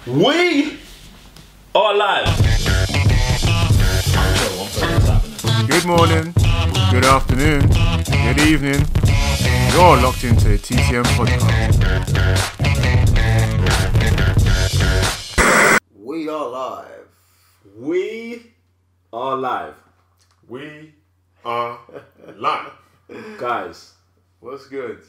We are live. Good morning, good afternoon, good evening. You're locked into the TCN Podcast. We are live. We are live. We are live. Guys, What's good?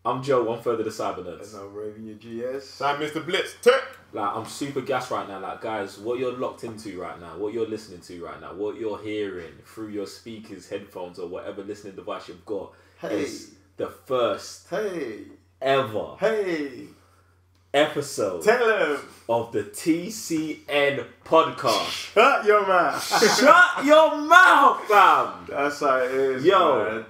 I'm Joe, 1/3 of the Cyber Nerds. And I'm Raven, your GS. I'm Mr. Blitz Tech. Like, I'm super gassed right now. Like, guys, what you're locked into right now, what you're listening to right now, what you're hearing through your speakers, headphones, or whatever listening device you've got is the first ever episode Tell him. of the TCN Podcast. Shut your mouth. Shut your mouth, fam! That's how it is, Yo. man.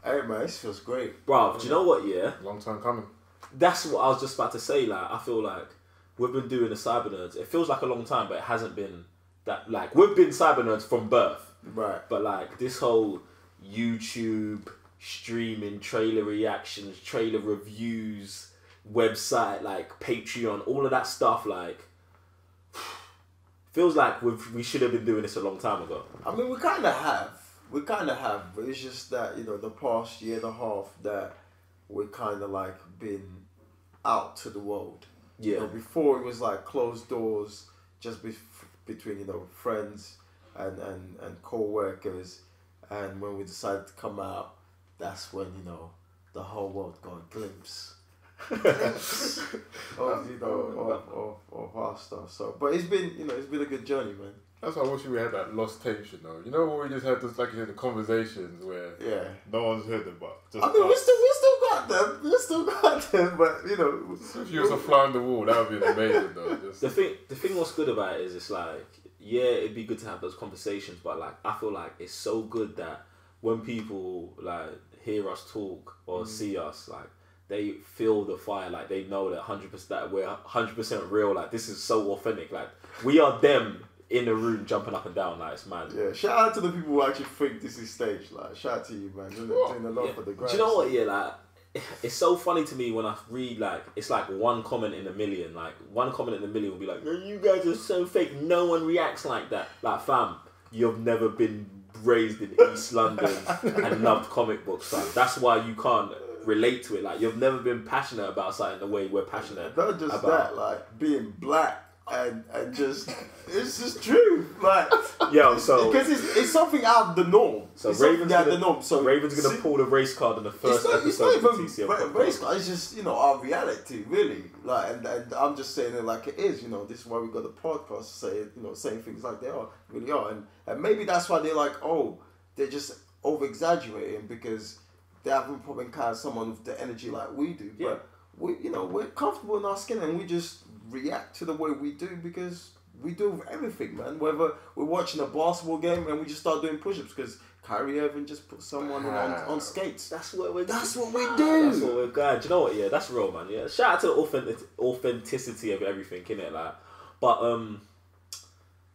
Hey, man, this feels great. Bro, do you know what, yeah? Long time coming. That's what I was just about to say. Like, I feel like we've been doing the Cyber Nerds. It feels like a long time, but it hasn't been that. Like, we've been Cyber Nerds from birth. Right. But, like, this whole YouTube streaming, trailer reactions, trailer reviews, website, like, Patreon, all of that stuff, like, feels like we should have been doing this a long time ago. I mean, we kind of have. But it's just that, you know, the past year and a half that we kind of, like, been out to the world. Yeah. You know, before it was like closed doors, just between, you know, friends and co-workers, and when we decided to come out, that's when, you know, the whole world got a glimpse of, you know, of our stuff. So, but it's been a good journey, man. That's why I wish we had that lost tapes, you know. You know when we just had this, like you said, the conversations where no one's heard them, but just I mean, we still got them, but you know, if you was a fly on the wall, that would be amazing, though. Just... The thing what's good about it is it's like, yeah, it'd be good to have those conversations, but like, I feel like it's so good that when people like hear us talk or see us, like, they feel the fire, like they know that 100% that we're 100% real, like this is so authentic, like we are them in the room jumping up and down, like it's mad. Yeah, shout out to the people who actually think this is staged. Like, shout out to you, man. You're doing a lot for the grind. Do you know what? Yeah, like it's so funny to me when I read, like, it's like one comment in a million. Like, one comment in a million will be like, "Man, you guys are so fake. No one reacts like that." Like, fam, you've never been raised in East London and loved comic books, fam. That's why you can't relate to it. Like, you've never been passionate about something the way we're passionate. Not just about that, like being black and just it's just true. Like, yo, so because it's something out of the norm. So it's Raven's out of gonna, the norm. So Raven's gonna pull the race card in the first it's episode of not the TCN even Podcast. race card. It's just, you know, our reality, really. Like, and I'm just saying it like it is. You know, this is why we got the podcast to say, you know, saying things like they really are, and maybe that's why they're like, oh, they're just over exaggerating because they haven't probably encountered someone with the energy like we do. Yeah. But we're comfortable in our skin and we just react to the way we do because we do everything, man. Whether we're watching a basketball game and we just start doing push-ups because Kyrie Irving just put someone on skates. That's what we do. That's what we That's do. what we're going. Do you know what? Yeah, that's real, man. Yeah, shout out to the authenticity of everything, innit? Like, but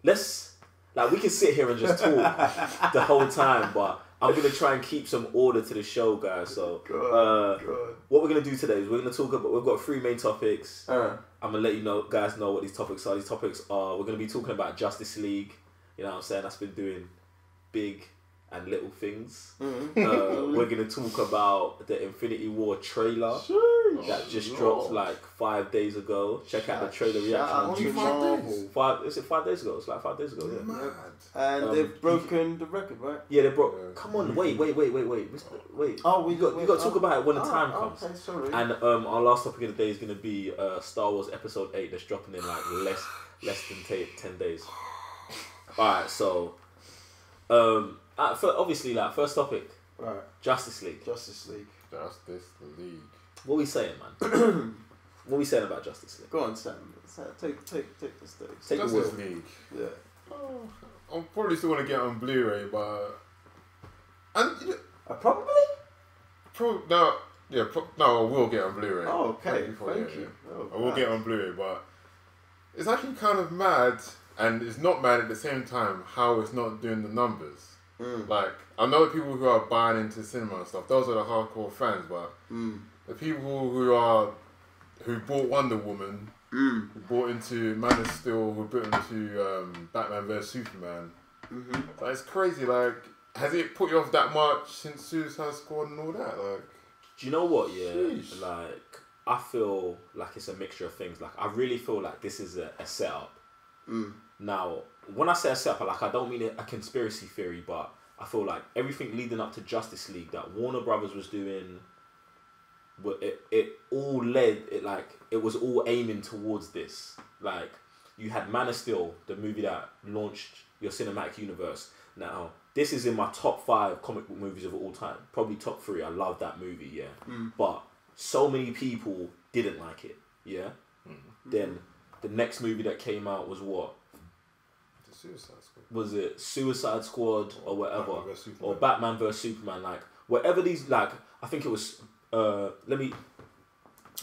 let's, like, we can sit here and just talk the whole time, but I'm gonna try and keep some order to the show, guys. So, what we're gonna do today is we're gonna talk about. We've got 3 main topics. I'm gonna let you guys know what these topics are. These topics are, we're gonna be talking about Justice League. You know what I'm saying? That's been doing big and little things. We're gonna talk about the Infinity War trailer that just dropped like 5 days ago. Check out the trailer reaction. Is it 5 days ago? It's like 5 days ago. Yeah. And they've broken the record, right? Yeah, they broke. Come on, wait. Oh, you got to talk about it when the time comes. Okay, sorry. And our last topic of the day is gonna be Star Wars Episode 8 that's dropping in like less than 10 days. Alright, so obviously, like, first topic, Right. Justice League. Justice League. What we saying, man? What we saying about Justice League? Go on, Sam. Take the stage. Take the Justice wheel. League. Yeah. Oh, I'm probably still gonna get on Blu-ray, but and Probably? I will get on Blu-ray. Oh, okay. Thank you. Oh, I will get on Blu-ray, but it's actually kind of mad, and it's not mad at the same time how it's not doing the numbers. Like, I know the people who are buying into cinema and stuff, those are the hardcore fans, but the people who bought Wonder Woman brought into Man of Steel, who brought into Batman vs Superman. Like, it's crazy. Like, has it put you off that much since Suicide Squad and all that? Like, do you know what? Yeah, sheesh. like I feel like it's a mixture of things. Like I really feel like this is a setup. Now, when I say a setup, like I don't mean a conspiracy theory, but I feel like everything leading up to Justice League that Warner Brothers was doing, it all led it like it was all aiming towards this. Like you had Man of Steel, the movie that launched your cinematic universe. Now this is in my top 5 comic book movies of all time, probably top 3. I love that movie, yeah. But so many people didn't like it, yeah. Then the next movie that came out was what? the Suicide Squad. Was it Suicide Squad or whatever, Batman vs Superman. or Batman vs Superman? Like whatever these, like I think it was. Let me.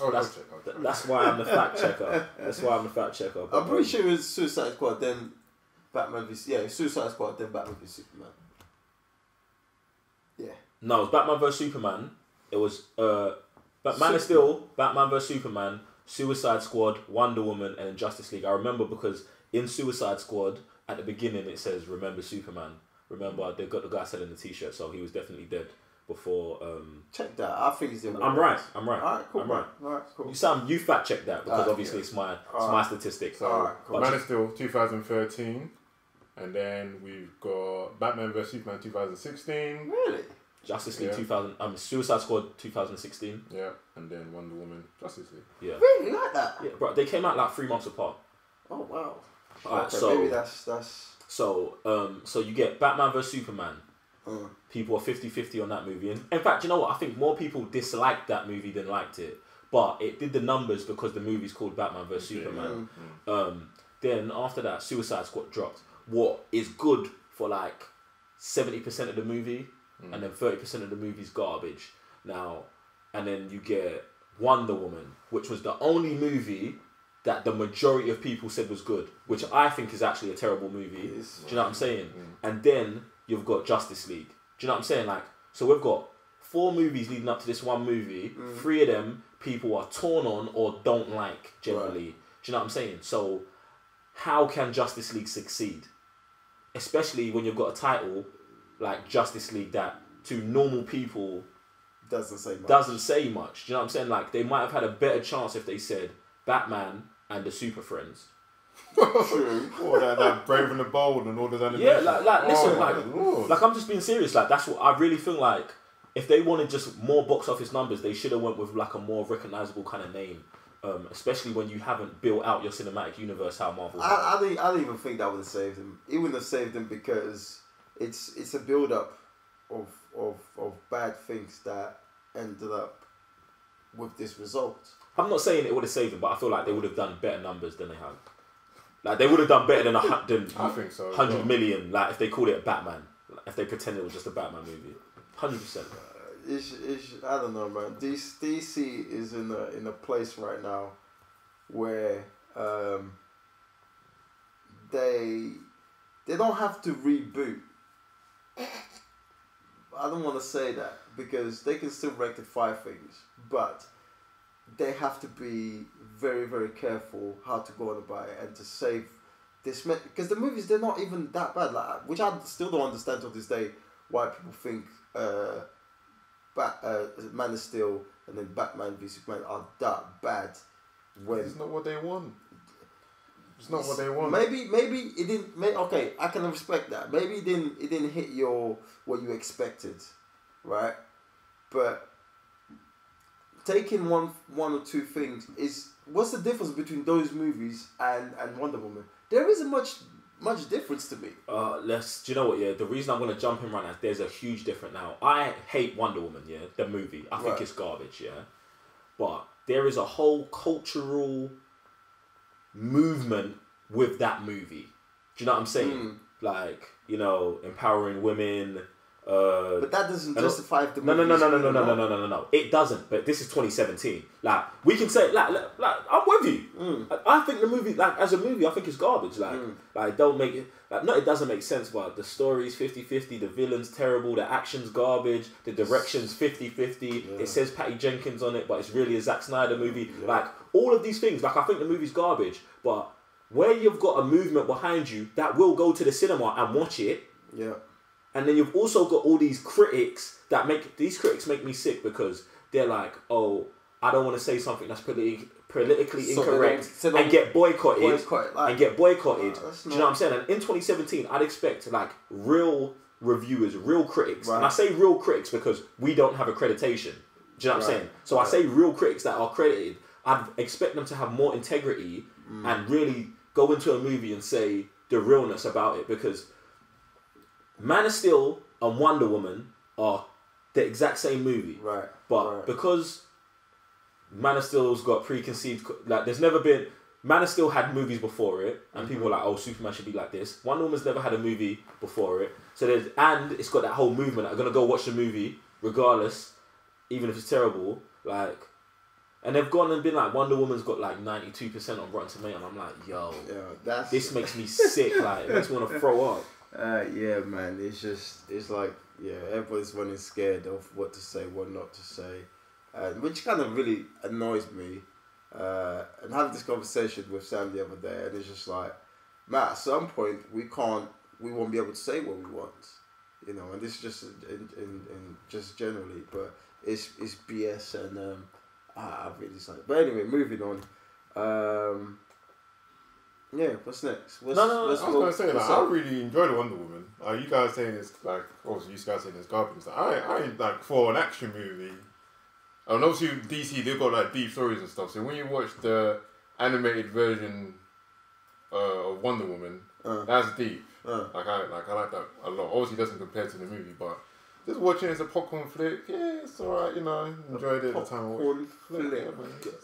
Oh, That's why I'm the fact checker. That's why I'm the fact checker. I'm pretty sure it was Suicide Squad, then Batman v Suicide Squad, then Batman v Superman. Yeah. No, it was Batman vs Superman. It was Man of Steel, Batman vs Superman, Suicide Squad, Wonder Woman, and Justice League. I remember because in Suicide Squad at the beginning it says "Remember Superman." Remember they got the guy selling the T-shirt, so he was definitely dead before. Check that. I think he's the I'm right. I'm right. Alright, cool. I'm right. Alright, cool. You fact check that because obviously it's my statistic. So Alright, cool. Man of Steel 2013, and then we've got Batman vs Superman 2016. Really? Justice League 2000. Suicide Squad 2016. Yeah, and then Wonder Woman, Justice League. Yeah. Really like that? Yeah, bro. They came out like 3 months apart. Oh wow. Alright, Okay, so maybe that's. So you get Batman vs Superman. People are 50-50 on that movie. And in fact, you know what? I think more people disliked that movie than liked it. But it did the numbers because the movie's called Batman vs Superman. Then after that, Suicide Squad dropped. What is good for like 70% of the movie, and then 30% of the movie's garbage. Now, and then you get Wonder Woman, which was the only movie that the majority of people said was good, which I think is actually a terrible movie. Do you know what I'm saying? And then you've got Justice League. Do you know what I'm saying? Like, so we've got 4 movies leading up to this one movie. 3 of them people are torn on or don't like generally. Right. Do you know what I'm saying? So how can Justice League succeed? Especially when you've got a title like Justice League that to normal people doesn't say much. Do you know what I'm saying? Like they might have had a better chance if they said Batman and the Super Friends. True. Or that Brave and the Bold and all those animations. Yeah, like listen, Lord. like I'm just being serious. Like that's what I really feel like. If they wanted just more box office numbers, they should have went with like a more recognizable kind of name. Especially when you haven't built out your cinematic universe how Marvel. I don't even think that would have saved him. It wouldn't have saved him because it's a build up of bad things that ended up with this result. I'm not saying it would have saved them, but I feel like they would have done better numbers than they have. Like they would have done better than I think so. 100 million. Like if they called it a Batman, like, if they pretended it was just a Batman movie, 100%. I don't know, man. DC is in a place right now where they don't have to reboot. I don't want to say that because they can still rectify things, but they have to be very, very careful how to go on about it and to save this. Because the movies, they're not even that bad. Like, which I still don't understand till this day why people think Man of Steel and then Batman v Superman are that bad. When it's not what they want. It's not what they want. Maybe it didn't. Okay, I can respect that. Maybe it didn't hit what you expected, right? But taking one or 2 things is what's the difference between those movies and Wonder Woman? There isn't much difference to me. Do you know what? Yeah, the reason I'm gonna jump in right now is there's a huge difference. Now I hate Wonder Woman. Yeah, the movie. I think it's garbage. Yeah, but there is a whole cultural movement with that movie. Do you know what I'm saying? Like, you know, empowering women, But that doesn't justify if the movie No. It doesn't. But this is 2017. Like we can say, like I'm with you. I think the movie, like as a movie, I think it's garbage. Like don't make it. Like no, it doesn't make sense. But the story's 50-50. The villain's terrible. The action's garbage. The direction's 50-50. Yeah. It says Patty Jenkins on it, but it's really a Zack Snyder movie. Yeah. Like all of these things. Like I think the movie's garbage. But where you've got a movement behind you that will go to the cinema and watch it. Yeah. And then you've also got all these critics that make me sick because they're like, oh, I don't want to say something that's politically incorrect and get boycotted. Do you know what I'm saying? And in 2017, I'd expect like real reviewers, real critics. Right. And I say real critics because we don't have accreditation. Do you know what I'm saying? So I say real critics that are credited. I'd expect them to have more integrity and really go into a movie and say the realness about it because Man of Steel and Wonder Woman are the exact same movie. Right. But because Man of Steel's got preconceived... Like, there's never been... Man of Steel had movies before it, and people were like, oh, Superman should be like this. Wonder Woman's never had a movie before it. And it's got that whole movement. I'm going to go watch the movie, regardless, even if it's terrible. Like... And they've gone and been like, Wonder Woman's got like 92% on Rotten Tomatoes. And I'm like, yo, this makes me sick. Like, it makes me want to throw up. Yeah, man. It's like, everybody's running scared of what to say, what not to say, which kind of really annoys me. And having this conversation with Sam the other day, and it's just like, man, at some point we won't be able to say what we want, you know. And this is just in just generally, but it's BS, and I really like it. But anyway, moving on. Yeah, what's next? I was going to say, like, I really enjoyed the Wonder Woman. You guys saying it's, like, obviously you guys saying it's garbage. Like, I like, for an action movie, and obviously DC, they've got, like, deep stories and stuff. So when you watch the animated version of Wonder Woman, that's deep. Like, I like that a lot. Obviously, it doesn't compare to the movie, but just watching it as a popcorn flick, it's alright, you know, enjoyed it at the time. Popcorn flick.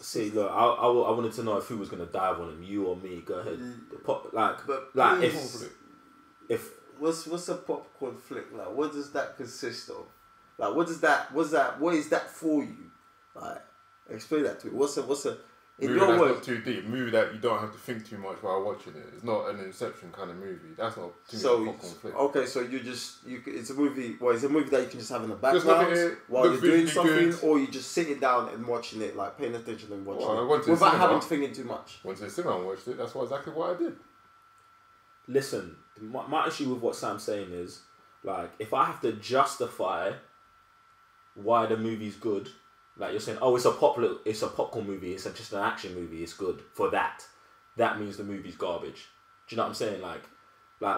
See, look, I wanted to know if who was going to dive on him, you or me. Go ahead. What's a popcorn flick? Like, what does that consist of? Like, what is that for you? Like, explain that to me. What's a in movie your that's words, not too deep. Movie that you don't have to think too much while watching it. It's not an Inception kind of movie. That's not too much popcorn flick. Okay, so it's a movie. Well, it's a movie that you can just have in the background while you're doing something, or you just sitting down and watching it, like paying attention and watching it without having to think too much. Went to the cinema and watched it. That's exactly what I did. Listen, my issue with what Sam's saying is, like, if I have to justify why the movie's good. Like you're saying, oh, it's a popcorn movie. It's just an action movie. It's good for that. That means the movie's garbage. Do you know what I'm saying? Like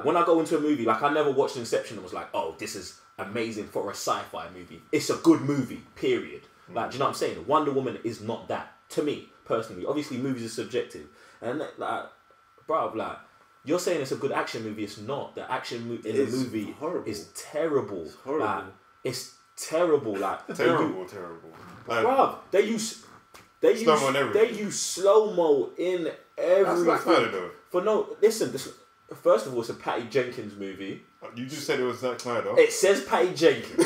when I go into a movie, like I never watched Inception and was like, oh, this is amazing for a sci-fi movie. It's a good movie. Period. Like, do you know what I'm saying? Wonder Woman is not that to me personally. Obviously, movies are subjective, and like, bro, like you're saying it's a good action movie. It's not. The action in the movie is terrible. It's horrible. Like, it's terrible. Like terrible. Like, bruv, they use slow-mo in everything. That's Snyder though. For no, listen. First of all, it's a Patty Jenkins movie. You just said it was Zack Snyder. It says Patty Jenkins.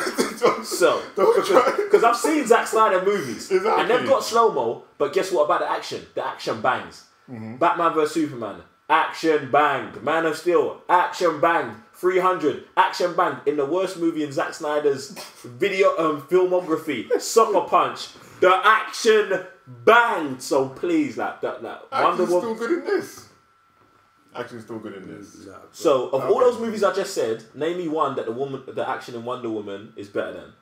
So because I've seen Zack Snyder movies, exactly. And they've got slow-mo. But guess what about the action? The action bangs. Mm-hmm. Batman vs Superman, action banged. Man of Steel, action banged. 300, action bang in the worst movie in Zack Snyder's filmography, Sucker Punch. The action banged. So please, like that. Wonder Woman still good in this. Action's still good in this. So of all those movies I just said, name me one that the action in Wonder Woman is better than.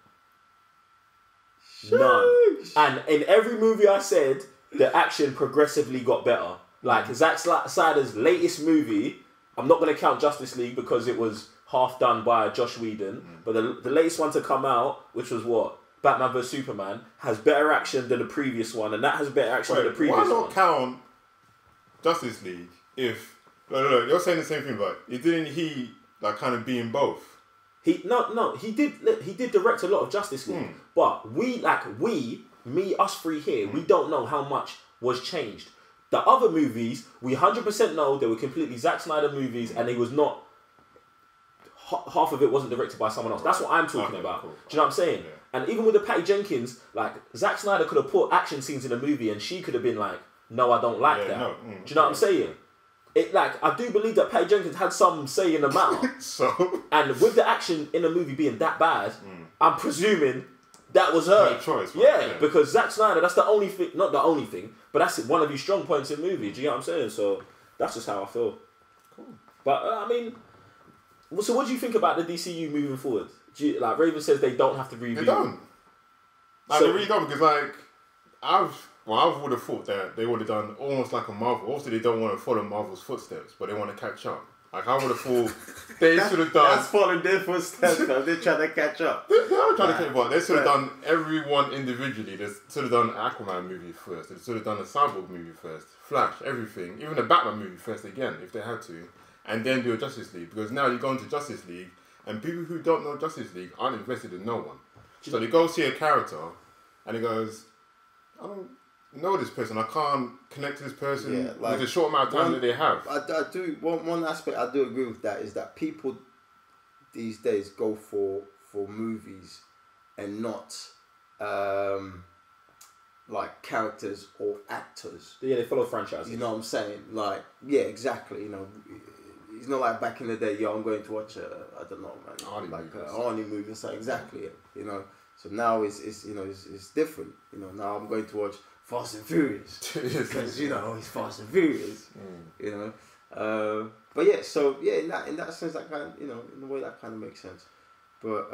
None. And in every movie I said, the action progressively got better. Like Zack Snyder's latest movie. I'm not going to count Justice League because it was half done by Joss Whedon. But the latest one to come out, which was what? Batman vs Superman, has better action than the previous one. And that has better action than the previous one. Why not count Justice League if... No, you're saying the same thing, but didn't he like kind of be in both? He did direct a lot of Justice League. But us three here, we don't know how much was changed. The other movies, we 100% know they were completely Zack Snyder movies and they was not half of it wasn't directed by someone else. That's what I'm talking about. Cool. Do you know what I'm saying? Yeah. And even with the Patty Jenkins, like Zack Snyder could have put action scenes in a movie, and she could have been like, "No, I don't like that." No. Do you know what I'm saying? It like I do believe that Patty Jenkins had some say in the matter. So, and with the action in the movie being that bad, I'm presuming that was her choice. Yeah, because Zack Snyder, that's the only thing, not the only thing, but that's one of his strong points in movies. Do you know what I'm saying? So that's just how I feel. Cool. But I mean, so what do you think about the DCU moving forward? Like Raven says, they don't have to reboot. They don't. Like, So- they really don't, because like I would have thought that they would have done almost like a Marvel. Obviously, they don't want to follow Marvel's footsteps, but they want to catch up. Like I would have thought they should have done. That's following their footsteps, though. They're trying to catch up. They are trying to catch up. They should have done everyone individually. They should have done an Aquaman movie first. They should have done a Cyborg movie first. Flash, everything. Even the Batman movie first again, if they had to. And then do a Justice League. Because now you go into Justice League, and people who don't know Justice League aren't invested in no one. So they go see a character, and he goes, I don't know this person. I can't connect to this person with the short amount of time that they have. I do one aspect I do agree with that is that people these days go for movies and not like characters or actors. Yeah, they follow franchises. You know what I'm saying? Like, yeah, exactly. You know, it's not like back in the day. Yo, I'm going to watch I don't know, man, Arnie movie. So exactly, you know. So now it's different. You know, now I'm going to watch Fast and Furious because you know it's Fast and Furious. You know, but yeah. So yeah, in that sense, that kind of, you know, in a way that kind of makes sense. But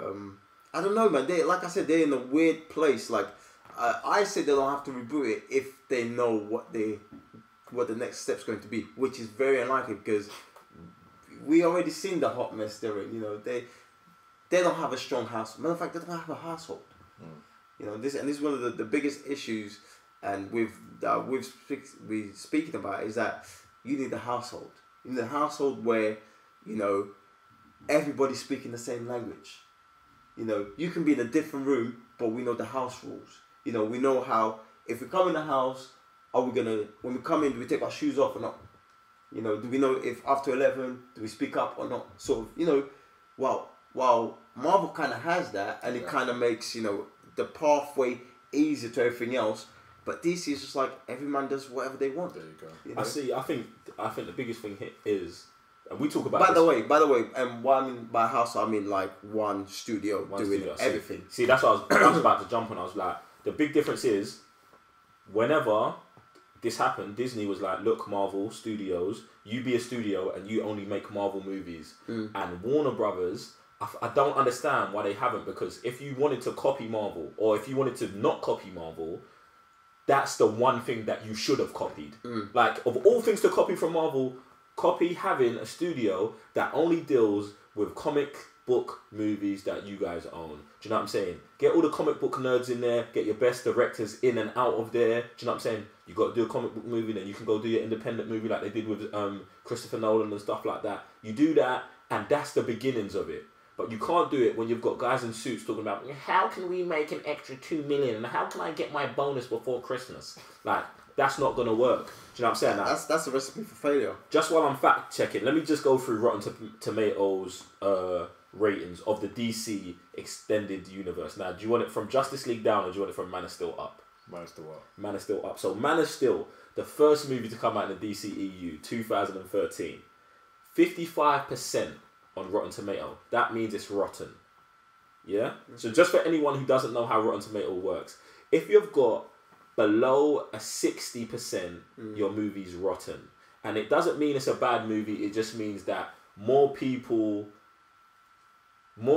I don't know, man. They, like I said, they're in a weird place. Like I said, they don't have to reboot it if they know what the next step's going to be, which is very unlikely because we already seen the hot mess they're in. You know, they don't have a strong house. Matter of fact, they don't have a household. You know, this is one of the biggest issues, and we've speaking about is that you need a household. You need a household where, you know, everybody's speaking the same language. You know, you can be in a different room, but we know the house rules. You know, we know how, if we come in the house, when we come in, do we take our shoes off or not? You know, do we know if after 11, do we speak up or not? Sort of, you know, while Marvel kind of has that, and it kind of makes, you know, the pathway easier to everything else, but DC is just like, every man does whatever they want. There you go. You know? I think the biggest thing here is, and we talk about By the way, and what I mean by house, I mean like one studio doing everything. See, that's what I was about to jump on. I was like, the big difference is, whenever this happened, Disney was like, look, Marvel Studios, you be a studio and you only make Marvel movies. And Warner Brothers, I don't understand why they haven't, because if you wanted to copy Marvel, or if you wanted to not copy Marvel, that's the one thing that you should have copied. Like, of all things to copy from Marvel, copy having a studio that only deals with comic book movies that you guys own. Do you know what I'm saying? Get all the comic book nerds in there, get your best directors in and out of there. Do you know what I'm saying? You got to do a comic book movie, then you can go do your independent movie like they did with Christopher Nolan and stuff like that. You do that, and that's the beginnings of it. But you can't do it when you've got guys in suits talking about, how can we make an extra 2 million and how can I get my bonus before Christmas? Like, that's not going to work. Do you know what I'm saying? Like, That's a recipe for failure. just while I'm fact checking, let me just go through Rotten Tomatoes ratings of the DC extended universe. Now, do you want it from Justice League down, or do you want it from Man of Steel up? Man of Steel up. Man of Steel up. So Man of Steel, the first movie to come out in the DCEU, 2013, 55% on Rotten Tomato. That means it's rotten. Yeah? So just for anyone who doesn't know how Rotten Tomato works, if you've got below a 60%, your movie's rotten. And it doesn't mean it's a bad movie, it just means that more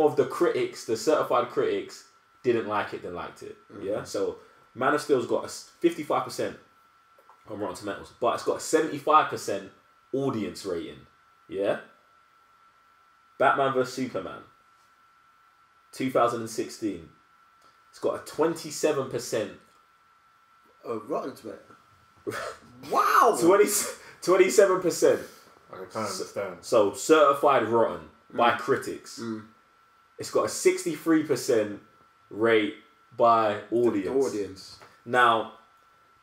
of the critics, the certified critics, didn't like it than liked it. Yeah? So Man of Steel's got a 55% on Rotten Tomatoes, but it's got a 75% audience rating. Yeah? Batman vs Superman, 2016. It's got a 27%. Rotten Tomato. Wow. 27%. I can kind of understand. So certified rotten by critics. It's got a 63% rate by audience. The audience. Now,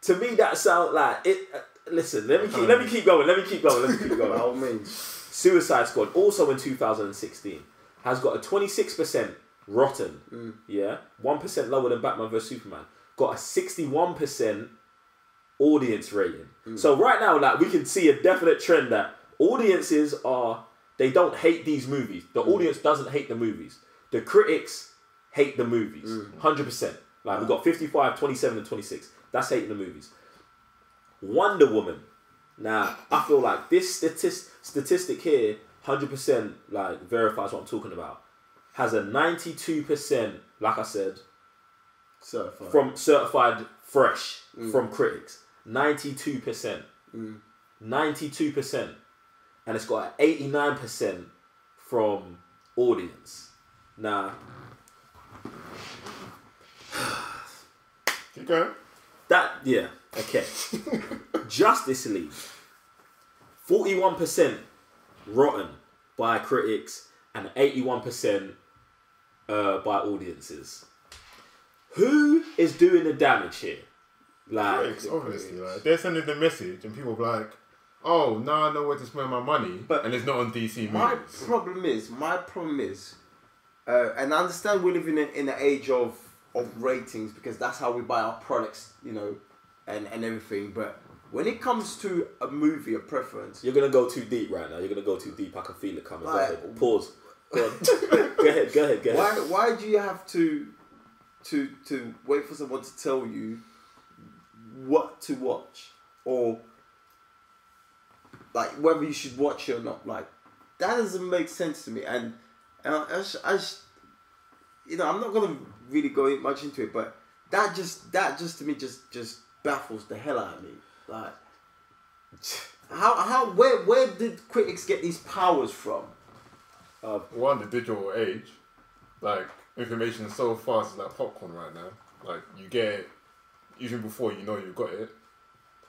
to me, that sounds like it. Listen, let me keep going. By all means. Suicide Squad, also in 2016. has got a 26% rotten. Yeah, 1% lower than Batman vs Superman. Got a 61% audience rating. So right now, like, we can see a definite trend that audiences they don't hate these movies. The audience doesn't hate the movies. The critics hate the movies. 100%. Like, we've got 55, 27, and 26. That's hating the movies. Wonder Woman. Now, I feel like this statistic here, 100% like verifies what I'm talking about. Has a 92%, like I said, certified fresh from critics. 92%. 92%. And it's got an 89% from audience. Now, keep going. Okay. Justice League. 41% rotten by critics and 81% by audiences. Who is doing the damage here? Like, critics, obviously. Like, they're sending the message and people are like, oh, now I know where to spend my money, and it's not on DC movies. My problem is, and I understand we live in an age of ratings because that's how we buy our products, you know, and everything. But when it comes to a movie, a preference, you're gonna go too deep right now. You're gonna go too deep. I can feel it coming. Go ahead. Pause. Go on. Go ahead. Why do you have to wait for someone to tell you what to watch, or like whether you should watch it or not? Like, that doesn't make sense to me. And I you know, I'm not gonna really go much into it, but that just to me just baffles the hell out of me. Like, where did critics get these powers from? One, the digital age, like, information is so fast, it's like popcorn right now. Like, you get it even before you know you've got it.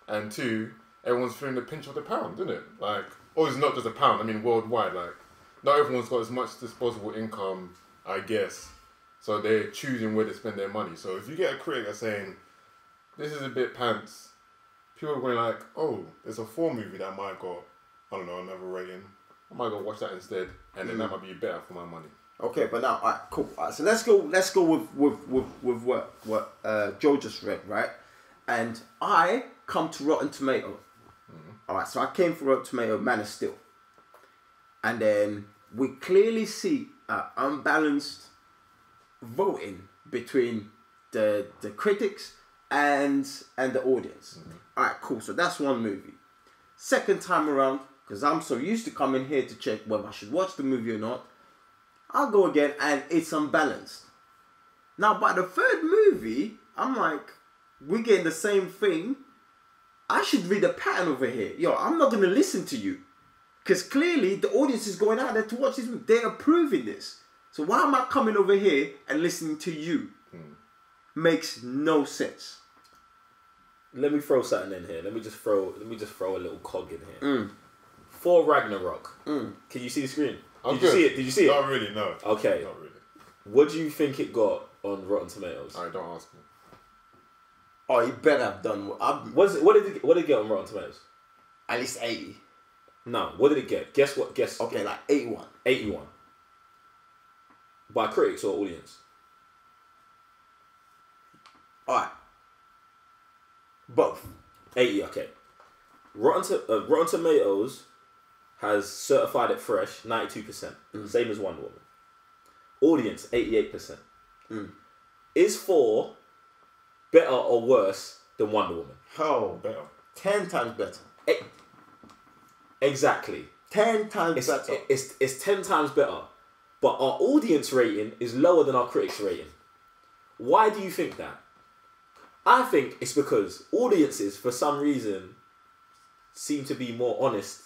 And two, everyone's feeling the pinch of the pound, isn't it? Like, or it's not just a pound, I mean worldwide. Like, not everyone's got as much disposable income, I guess. So they're choosing where to spend their money. So if you get a critic that's saying, this is a bit pants, people are going like, oh, there's a 4 movie that might got, I don't know, another rating. I might go watch that instead, and then that might be better for my money. Okay, but now, alright, cool. Alright, so let's go with what Joe just read, right? And I come to Rotten Tomato. Alright, so I came from Rotten Tomato, Man of Steel. And then we clearly see unbalanced voting between the critics and the audience. Alright, cool. So that's one movie. Second time around, because I'm so used to coming here to check whether I should watch the movie or not, I'll go again and it's unbalanced. Now, by the third movie, I'm like, we're getting the same thing. I should read a pattern over here. Yo, I'm not going to listen to you. Because clearly the audience is going out there to watch this movie. They're approving this. So why am I coming over here and listening to you? Makes no sense. Let me throw something in here. Let me just throw a little cog in here. For Ragnarok. Can you see the screen? Did you see it? Did you see it? Not really, no. Okay. Not really. What do you think it got on Rotten Tomatoes? Alright, don't ask me. Oh, you better have done what did it get on Rotten Tomatoes? At least 80. No, what did it get? Guess what? Guess. Okay, like 81. 81. By critics or audience? Alright. Both. 80, okay. Rotten Tomatoes has certified it fresh, 92%. Same as Wonder Woman. Audience, 88%. Is 4 better or worse than Wonder Woman? Oh, Better. 10 times better. Exactly. 10 times better. It's 10 times better. But our audience rating is lower than our critics rating. Why do you think that? I think it's because audiences, for some reason, seem to be more honest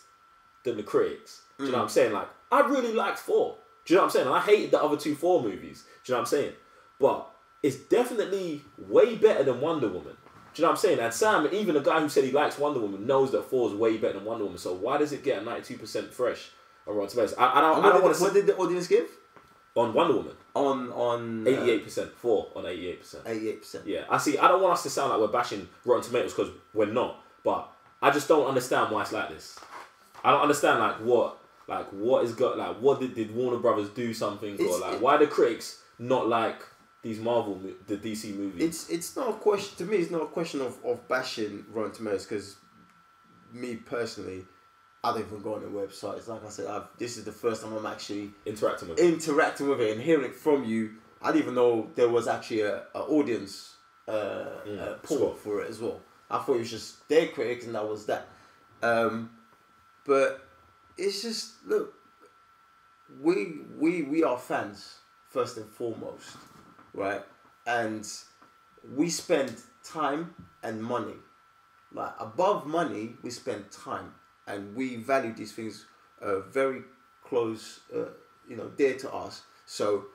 than the critics. Do you know what I'm saying? Like, I really liked 4. Do you know what I'm saying? And I hated the other 2 4 movies. Do you know what I'm saying? But it's definitely way better than Wonder Woman. Do you know what I'm saying? And Sam, even the guy who said he likes Wonder Woman, knows that 4 is way better than Wonder Woman. So why does it get a 92% fresh on Rotten Tomatoes? I don't want to. What did the audience give? On Wonder Woman. On 88%. 4 on 88%. 88%. Yeah. I see. I don't want us to sound like we're bashing Rotten Tomatoes because we're not. But I just don't understand why it's like this. I don't understand like what Like, what did Warner Brothers do something, or like, why the critics not like these the DC movies? It's not a question, to me, it's not a question of bashing Rotten Tomatoes, because me personally, I don't even go on their websites. Like I said, this is the first time I'm actually interacting with it and hearing it from you. I didn't even know there was actually a audience poll for it as well. I thought it was just their critics and that was that. But it's just, look, we are fans first and foremost, right? And we spend time and money. Like, above money, we spend time, and we value these things very close, dear to us. So,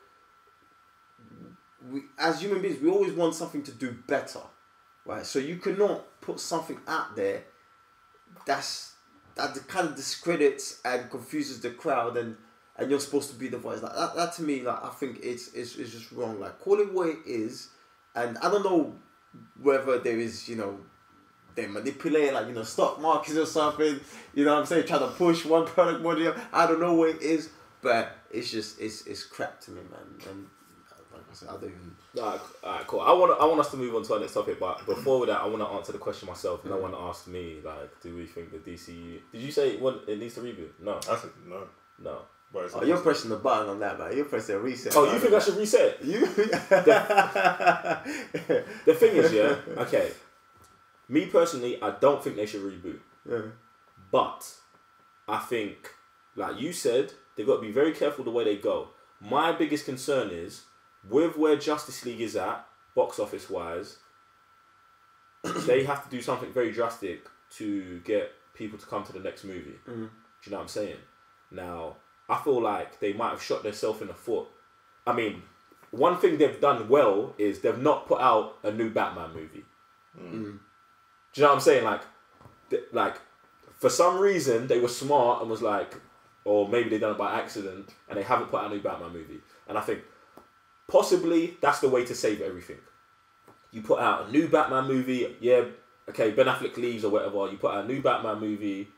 we, as human beings, we always want something to do better, right? So you cannot put something out there that kind of discredits and confuses the crowd, and you're supposed to be the voice. Like that to me, like, I think it's just wrong. Like, call it what it is, and I don't know whether there is, they manipulate, like, stock markets or something, you know what I'm saying, trying to push one product more than the other. I don't know what it is, but it's just, it's crap to me, man. And like I said, I don't even... Alright, cool. I want us to move on to our next topic, but before that, I want to answer the question myself, and I want to ask me, like, do we think the DCU... Did you say it needs to reboot? No. I said no. No. Oh, you're pressing the button on that, man. You're pressing a reset. Oh, you think I should reset? The thing is, yeah, okay. Me personally, I don't think they should reboot. Yeah. But I think, like you said, they've got to be very careful the way they go. My biggest concern is, with where Justice League is at, box office wise, they have to do something very drastic to get people to come to the next movie. Do you know what I'm saying? Now, I feel like they might have shot themselves in the foot. I mean, one thing they've done well is they've not put out a new Batman movie. Do you know what I'm saying? Like, for some reason, they were smart and was like, or maybe they done it by accident, and they haven't put out a new Batman movie. And I think possibly that's the way to save everything. You put out a new Batman movie, yeah, okay, Ben Affleck leaves or whatever, you put out a new Batman movie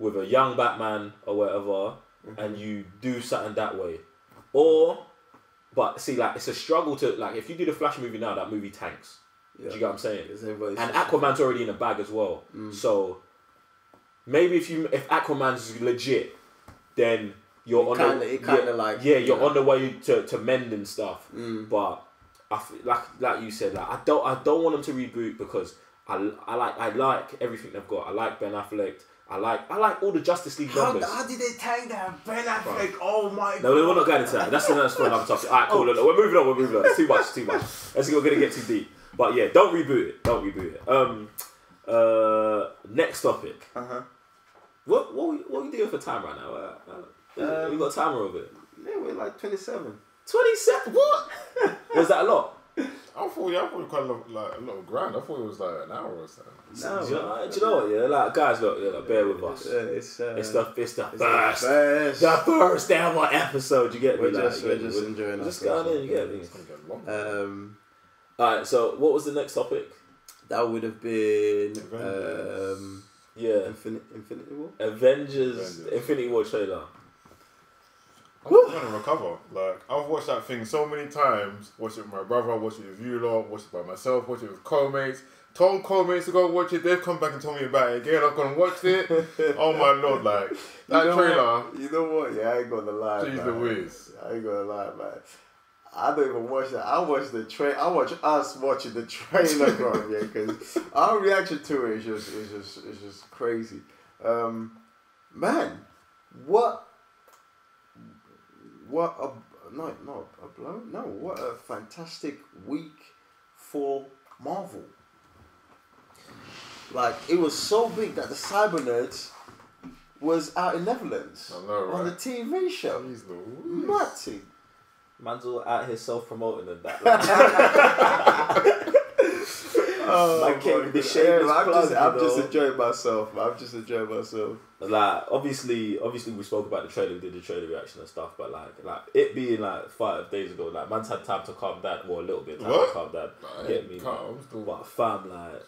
with a young Batman or whatever, and you do something that way. But see, like, it's a struggle to, like, if you do the Flash movie now, that movie tanks. Yeah. Do you get what I'm saying? And Aquaman's already in the bag as well. So maybe if Aquaman's legit, then you're on the way to mending stuff. But I feel, like you said, like, I don't want them to reboot, because I like everything they've got. I like Ben Affleck. I like all the Justice League members. How did they tank that Ben Affleck? Oh my god. No, we're not going into that. That's for another topic. Alright, cool. We're moving on. It's too much. We're going to get too deep. But yeah, don't reboot it. Next topic. What are we doing for time right now? We got a timer over it. Yeah, we're like 27. 27? What? Was that a lot? I thought quite a lot of grand. I thought it was like an hour or something. No, do you know what? Yeah, like, guys, look, bear with us. It's the first ever episode. You get me? We're just enjoying. Just going in. You get me? Alright, so what was the next topic? That would have been Infinity War? Avengers. Infinity War trailer. I'm trying to recover. Like, I've watched that thing so many times. Watched it with my brother, watched it with you lot, watched it by myself, watched it with co-mates. Told co-mates to go watch it. They've come back and told me about it again. I've gone and watched it. Oh my lord, like, that trailer. You know what? Yeah, I ain't gonna lie. Jeez Louise. I ain't gonna lie, man. I don't even watch that. I watch the trailer. I watch us watching the trailer, bro. Yeah, because our reaction to it is just crazy. Man, what a fantastic week for Marvel. Like, it was so big that the Cyber Nerds was out in Netherlands on the TV show. Nutty. Man's all out here self-promoting and that. I'm just enjoying myself. Like, obviously we spoke about the trailer, we did the trailer reaction and stuff, but like it being like 5 days ago, like, man's had time to calm down, well, a little bit time to calm down. Get me? But fam, like,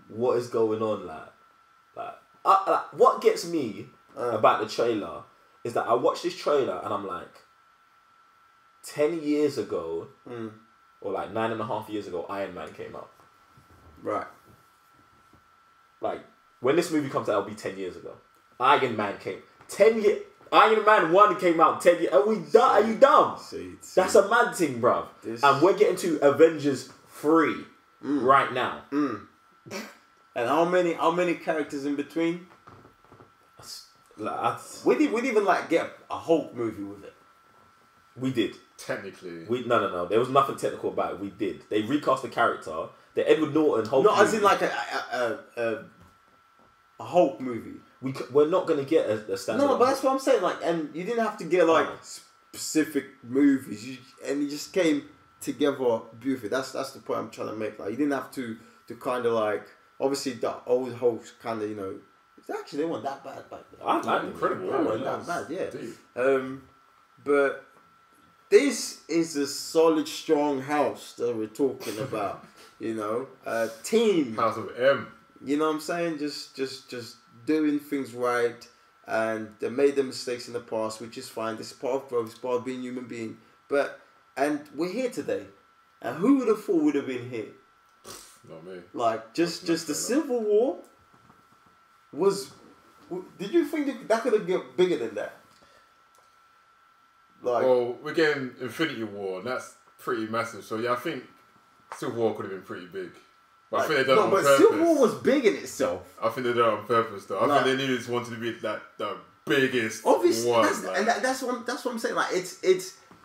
what is going on? Like what gets me about the trailer is that I watched this trailer and I'm like, 10 years ago, or like 9.5 years ago, Iron Man came out. Right. Like, when this movie comes out, it'll be 10 years ago. Iron Man came. 10 years. Iron Man 1 came out 10 years. Are you dumb? See. That's a mad thing, bruv. And we're getting to Avengers 3 right now. And how many characters in between? We'd even like get a Hulk movie with it. We did. Technically. No. There was nothing technical about it. We did. They recast the character. The Edward Norton Hulk movie. As in like a Hulk movie. We're not going to get a standalone. No, but that's what I'm saying. Like, and you didn't have to get like specific movies. And you just came together beautifully. That's the point I'm trying to make. Like, you didn't have to kind of like, obviously the old Hulk kind of, you know, actually they weren't that bad back then. I like incredible. They weren't that bad, yeah. But this is a solid, strong house that we're talking about. You know, team. House of M. You know what I'm saying? Just doing things right, and they made the mistakes in the past, which is fine. This is part of growth, it's part of being a human being. And we're here today. And who would have thought would have been here? Not me. Like, just the Civil War was... Did you think that could have got bigger than that? Like, well, we're getting Infinity War, and that's pretty massive. So, yeah, I think Civil War could have been pretty big. But I think they done it on purpose. Civil War was big in itself. I think they done it on purpose, though. I think they needed wanted to be the biggest obviously, one. That's what I'm saying. Like,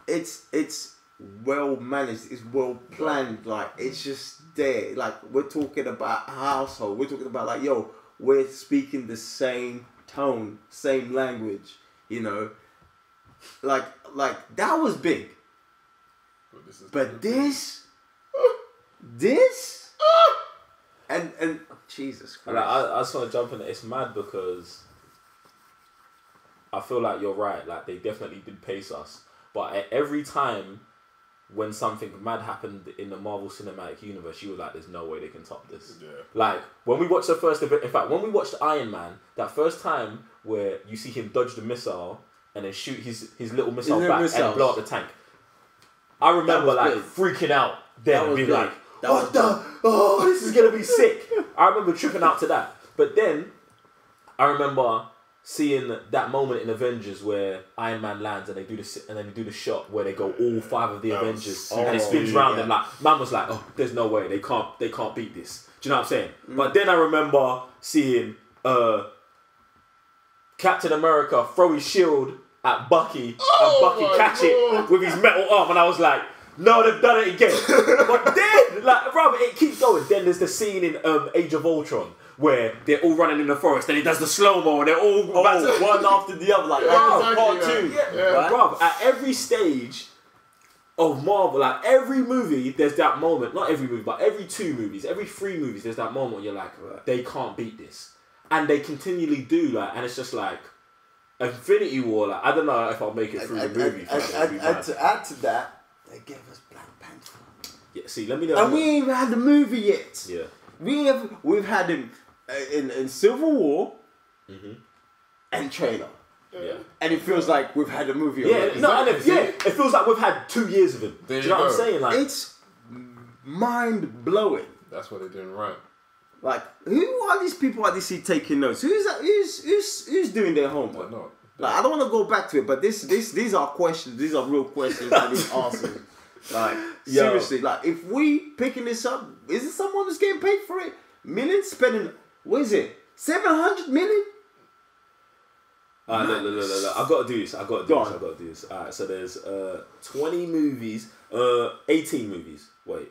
it's well managed. It's well planned. Like, it's just there. Like, we're talking about a household. We're talking about like, yo, we're speaking the same tone, same language. You know, like that was big. But this. And Jesus Christ. Like, I just want to jump in. It's mad because I feel like you're right. Like, they definitely did pace us. But at every time when something mad happened in the Marvel Cinematic Universe, you were like, there's no way they can top this. Yeah. Like, when we watched the first event, in fact, when we watched Iron Man, that first time where you see him dodge the missile and then shoot his little missile back and blow up the tank, I remember like freaking out then and being like, what the? Oh, this is going to be sick. I remember tripping out to that. But then, I remember seeing that moment in Avengers where Iron Man lands and they do the shot where they go all 5 of the Avengers and it spins round and like, man was like, oh, there's no way, they can't beat this. Do you know what I'm saying? But then I remember seeing Captain America throw his shield at Bucky and Bucky catch it with his metal arm, and I was like, no, they've done it again. But then, like, bro, it keeps going. Then there's the scene in Age of Ultron where they're all running in the forest and he does the slow-mo and they're all one after the other, like part 2. Yeah. Right? Bro, at every stage of Marvel, like every movie, there's that moment. Not every movie, but every 2 movies, every 3 movies, there's that moment where you're like, they can't beat this. And they continually do, like, and it's just like, Infinity War, like, I don't know if I'll make it through the movie. And to add to that, they gave us Black Panther. Yeah, see, let me know. And we ain't even had the movie yet. Yeah. We've had him in Civil War and trailer. Yeah. And it feels like we've had a movie already. It feels like we've had 2 years of him. Do you know what I'm saying? Like, it's mind blowing. That's what they're doing right. Like, who are these people at DC taking notes? Who's doing their homework? They're not. Like, I don't want to go back to it, but these are questions. These are real questions that need answers. Like, seriously, like, if we picking this up, is it someone who's getting paid for it? Millions spending, what is it? 700 million? Look. I've got to do this. I've got to do this. Alright, so there's 20 movies, 18 movies. Wait.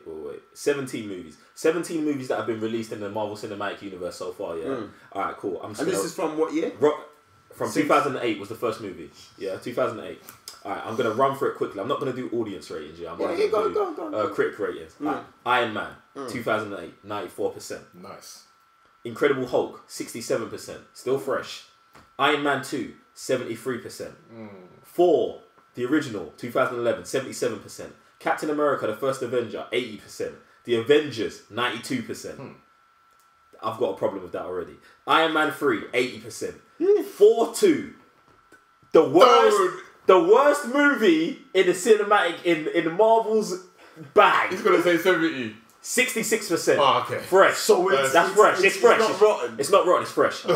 17 movies. 17 movies that have been released in the Marvel Cinematic Universe so far, yeah? Alright, cool. And this is from what year? From 2008 was the first movie. Yeah, 2008. Alright, I'm going to run through it quickly. I'm not going to do audience ratings, yeah? I'm going to do critic ratings. Iron Man, 2008, 94%. Nice. Incredible Hulk, 67%. Still fresh. Iron Man 2, 73%. 4, the original, 2011, 77%. Captain America, the First Avenger, 80%. The Avengers, 92%. I've got a problem with that already. Iron Man 3, 80%. 4-2, the worst movie in the cinematic in Marvel's bag. He's gonna say 70. 66%. Oh, okay. Fresh. So that's fresh. It's fresh. It's not rotten. It's not rotten. It's fresh. I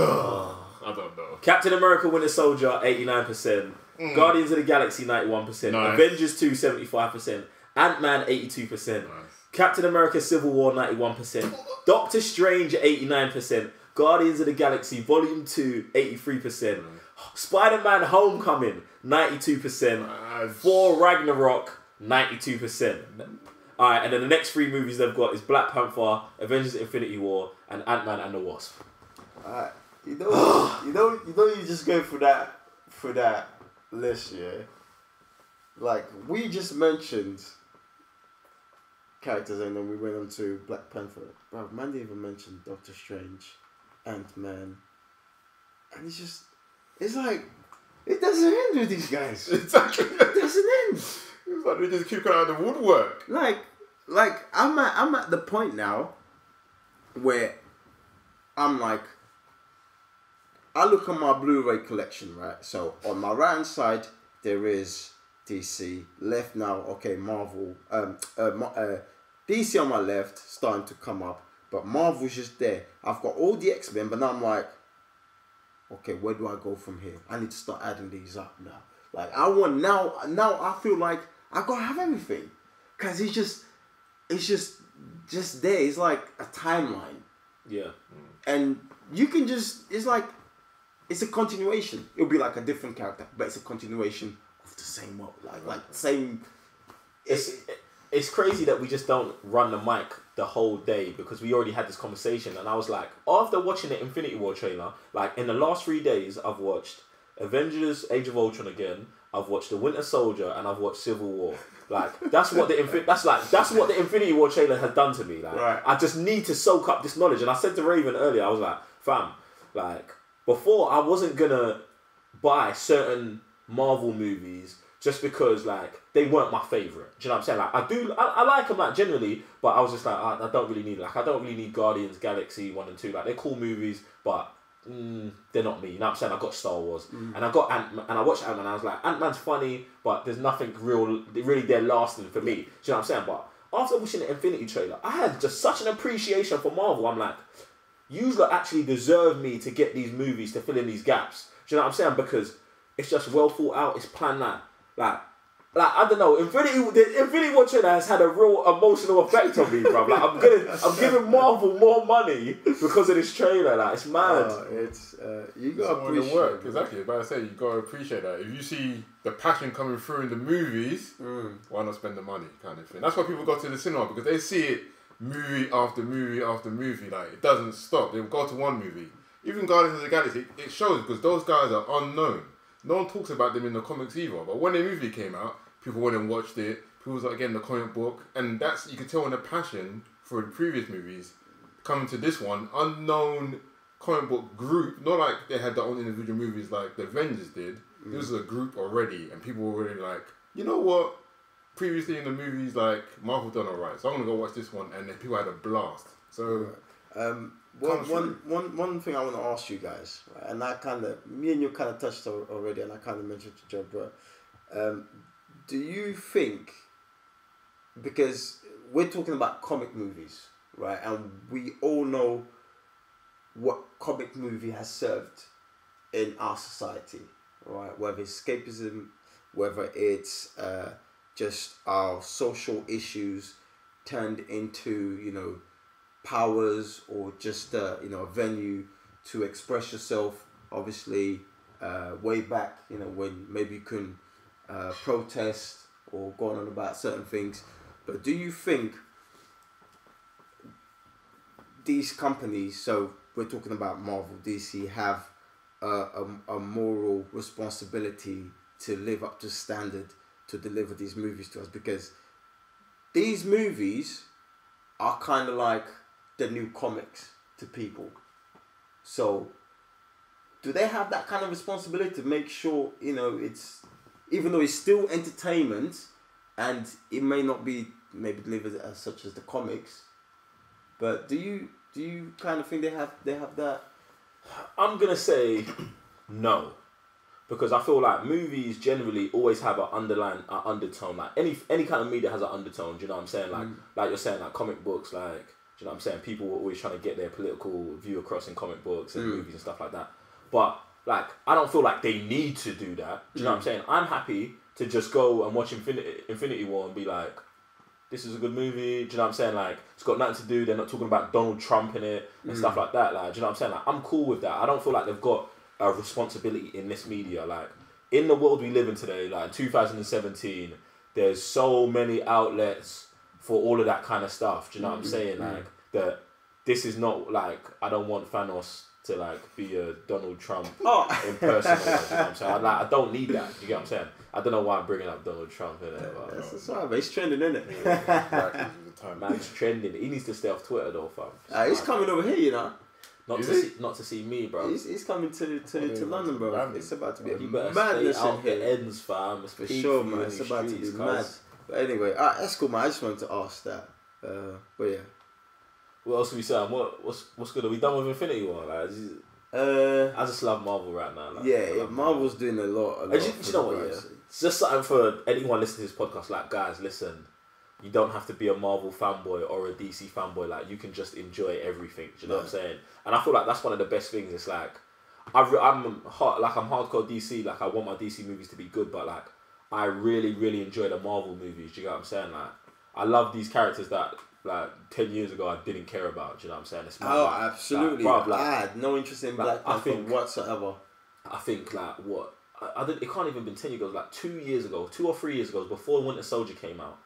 don't know. Captain America: Winter Soldier 89%. Guardians of the Galaxy 91%. Nice. Avengers 2 75%. Ant-Man 82%. Nice. Captain America: Civil War 91%. Doctor Strange 89%. Guardians of the Galaxy Volume 2 83%. Spider-Man: Homecoming 92%. Thor: Ragnarok 92%. Alright, and then the next 3 movies they've got is Black Panther, Avengers: Infinity War, and Ant-Man and the Wasp. You just go for that list, yeah. Like we just mentioned characters, and then we went on to Black Panther. Bro, man didn't even mention Doctor Strange, Ant-Man, and it's like it doesn't end with these guys. Exactly. It doesn't end. It's like they just keep coming out of the woodwork. Like I'm at the point now where I'm like, I look at my Blu-ray collection, right? So on my right hand side there is DC. Left now, okay, Marvel. DC on my left starting to come up, but Marvel's just there. I've got all the X-Men, but now I'm like, okay, where do I go from here? I need to start adding these up now. Like I want now I feel like I gotta have everything, cause it's just there. It's like a timeline. Yeah. And you can it's like, it's a continuation. It'll be like a different character, but it's a continuation of the same world. Like same. It's crazy that we just don't run the mic the whole day, because we already had this conversation, and I was like, after watching the Infinity War trailer, like in the last 3 days, I've watched Avengers: Age of Ultron again. I've watched The Winter Soldier, and I've watched Civil War. Like that's what the Infinity War trailer has done to me. Like right. I just need to soak up this knowledge. And I said to Raven earlier, I was like, fam, like before I wasn't gonna buy certain Marvel movies just because like they weren't my favorite. Do you know what I'm saying? Like I like them like generally, but I was just like I don't really need I don't really need Guardians Galaxy 1 and 2. Like they're cool movies, but they're not me. You know what I'm saying? I got Star Wars and I got Ant-Man, and I watched Ant-Man and I was like, Ant-Man's funny, but there's nothing really there lasting for me. Do you know what I'm saying? But after watching the Infinity trailer, I had just such an appreciation for Marvel. I'm like, you lot actually deserve me to get these movies to fill in these gaps. Do you know what I'm saying? Because it's just well thought out. It's planned out. Like I don't know. The Infinity War trailer has had a real emotional effect on me, bro. Like I'm giving Marvel more money because of this trailer. Like it's mad. You gotta appreciate the work. Exactly. But I say you gotta appreciate that. If you see the passion coming through in the movies, why not spend the money, kind of thing. That's why people go to the cinema, because they see it movie after movie after movie. Like it doesn't stop. They'll go to one movie. Even Guardians of the Galaxy, it shows, because those guys are unknown. No one talks about them in the comics either. But when the movie came out, people went and watched it. People was like getting the comic book, and that's, you could tell in the passion for the previous movies coming to this one, unknown comic book group. Not like they had their own individual movies like the Avengers did. This was a group already, and people were already like, you know what? Previously in the movies, like Marvel done alright, so I'm gonna go watch this one, and then people had a blast. So one thing I want to ask you guys, right, and me and you kind of touched already, and I kind of mentioned to Joe, but do you think, because we're talking about comic movies, right, and we all know what comic movie has served in our society, right, whether it's escapism, whether it's just our social issues turned into, you know, powers, or just a venue to express yourself. Obviously, way back, you know, when maybe you couldn't protest or go on about certain things. But do you think these companies, so we're talking about Marvel, DC, have a moral responsibility to live up to standard to deliver these movies to us? Because these movies are kind of like the new comics to people. So do they have that kind of responsibility to make sure, you know, it's, even though it's still entertainment and it may not be maybe delivered as such as the comics, but do you kind of think they have that? I'm gonna say no, because I feel like movies generally always have an undertone. Like any kind of media has an undertone. Do you know what I'm saying? Like you're saying, like comic books. Like, do you know what I'm saying? People were always trying to get their political view across in comic books and movies and stuff like that. But like, I don't feel like they need to do that. Do you know what I'm saying? I'm happy to just go and watch Infinity War and be like, this is a good movie. Do you know what I'm saying? Like, it's got nothing to do. They're not talking about Donald Trump in it and stuff like that. Like, do you know what I'm saying? Like, I'm cool with that. I don't feel like they've got a responsibility in this media. Like, in the world we live in today, like 2017, there's so many outlets for all of that kind of stuff. Do you know what I'm saying? Like, that this is not like, I don't want Thanos to like be a Donald Trump impersonator. You know what I'm saying? I don't need that. You get what I'm saying? I don't know why I'm bringing up Donald Trump in it. That's right, but he's trending, isn't it? Yeah, Man's trending. He needs to stay off Twitter though, fam. He's coming over here, you know. Not to see me, bro. He's coming to London, bro. London. It's about to be a You better madness stay out in the here. ends, fam. It's For peak sure, for you man. in It's these about to streets, be cuz. mad. But anyway, that's cool, man. I just wanted to ask that. But yeah. What else are we saying? What's good? Are we done with Infinity War? Like, I just love Marvel right now. Like, Yeah, Marvel's doing a lot. Do you know what? Yeah, it's just something for anyone listening to this podcast. Like, guys, listen. You don't have to be a Marvel fanboy or a DC fanboy. Like, you can just enjoy everything. Do you know what I'm saying? And I feel like that's one of the best things. It's like, I'm hardcore DC. Like, I want my DC movies to be good, but like, I really, really enjoy the Marvel movies. Do you know what I'm saying? Like, I love these characters that like 10 years ago I didn't care about. Do you know what I'm saying? It's Absolutely. Like, bruv, like, I had no interest in Black Panther whatsoever. I think like what I didn't. It can't even been 10 years ago. Like 2 or 3 years ago, before Winter Soldier came out.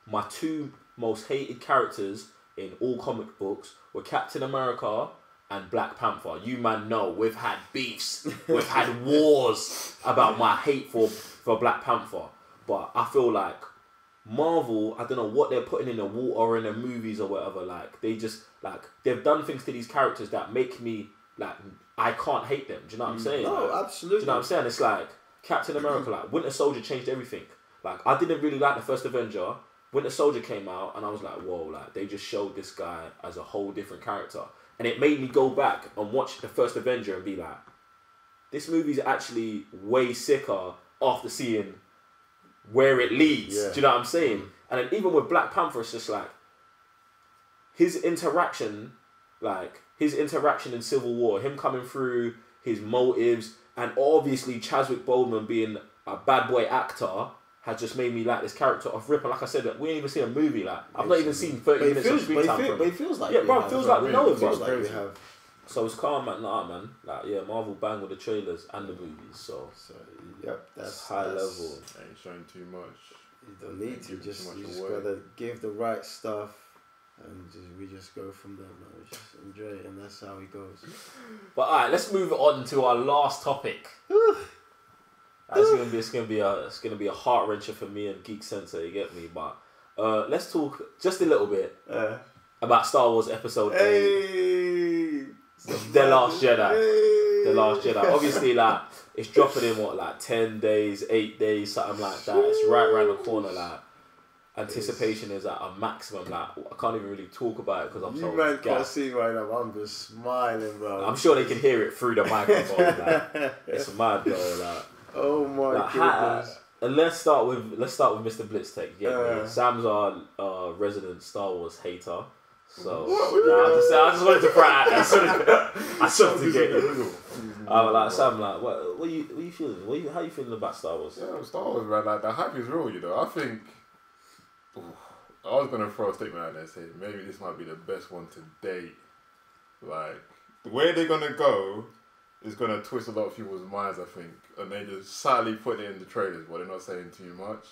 My two most hated characters in all comic books were Captain America and Black Panther. You man know we've had beefs, we've had wars about my hate for Black Panther. But I feel like Marvel, I don't know what they're putting in the water or in the movies or whatever. Like, they just like, they've done things to these characters that make me like, I can't hate them. Do you know what I'm saying? No, like, absolutely. Do you know what I'm saying? It's like Captain America, like Winter Soldier changed everything. Like, I didn't really like the first Avenger. Winter Soldier came out and I was like, whoa, like they just showed this guy as a whole different character. And it made me go back and watch the first Avenger and be like, this movie's actually way sicker after seeing where it leads. Yeah. Do you know what I'm saying? And then even with Black Panther, it's just like his interaction in Civil War, him coming through, his motives, and obviously Chadwick Boseman being a bad boy actor has just made me like this character off rip. And like I said, we ain't even seen a movie. Like, I've not even seen 30 minutes of screen time from him. But it feels like it feels like we know it, bro. Like we have. So it's calm, man. Nah, man. Like, yeah, Marvel bang with the trailers and the movies. So Yep, that's high level. Ain't showing too much. You don't need to. Give too You much just away. gotta give the right stuff, and we just go from there, man. We just enjoy it, and that's how it goes. But alright, let's move on to our last topic. It's gonna be a heart wrencher for me and Geek Center. You get me? But let's talk just a little bit about Star Wars Episode 8, The Last Jedi. The Last Jedi. Obviously, like it's dropping in what, 10 days, 8 days, something like that. It's right around the corner. Like, anticipation is at a maximum. Like, I can't even really talk about it because I'm so man can't gassed. see right now. I'm just smiling, bro. I'm sure they can hear it through the microphone. Like, it's mad, bro. Like, oh my goodness. And let's start with Mr. Blitztech. Yeah, Sam's our resident Star Wars hater. So I just wanted to fry out. I just wanted to get you. Like Sam, like what you feeling? How you feeling about Star Wars? Yeah, Star Wars, man. Like the hype is real, you know. I think I was gonna throw a statement out there and say maybe this might be the best one to date. Like the way they're gonna go is gonna twist a lot of people's minds, I think, and they just sadly put it in the trailers, but they're not saying too much.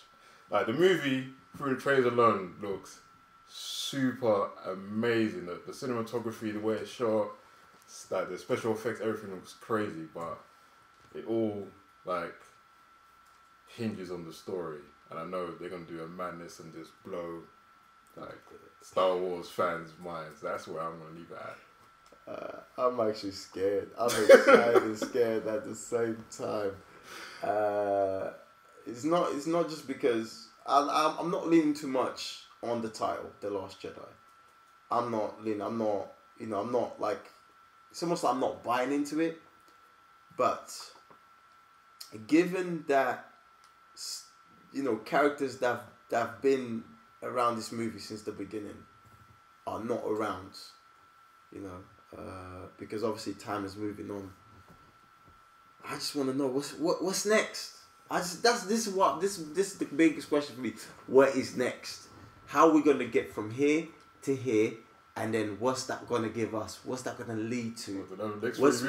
Like the movie through the trailers alone looks super amazing. The cinematography, the way it's shot, like the special effects, everything looks crazy, but it all like hinges on the story. And I know they're gonna do a madness and just blow like Star Wars fans' minds. That's where I'm gonna leave it at. I'm actually scared. I'm excited and scared at the same time. It's not just because I'm not leaning too much on the title, The Last Jedi. I'm not like, it's almost like I'm not buying into it, but given that, characters that have been around this movie since the beginning are not around, because obviously time is moving on. I just want to know what's next. This is the biggest question for me. What is next? How are we gonna get from here to here? And then what's that gonna give us? What's that gonna lead to? I don't know, next what's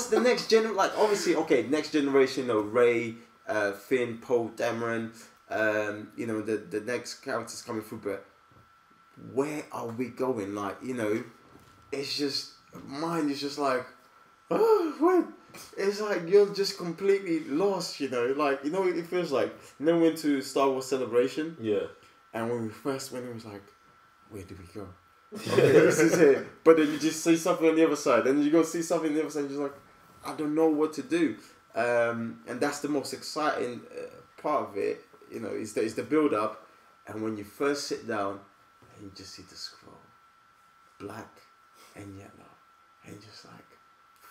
the next generation? Like obviously, okay, next generation. Rey, Finn, Poe, Dameron. The next characters coming through. But where are we going? Like it's just mine is just like, what? It's like you're just completely lost. It feels like. We went to Star Wars Celebration. Yeah. And when we first went, it was like, where do we go? Okay, this is it. But then you just see something on the other side. Then you go see something on the other side. And you're just like, I don't know what to do. And that's the most exciting part of it. Is the build up. And when you first sit down, and you just see the scroll, black and yellow, and you're just like,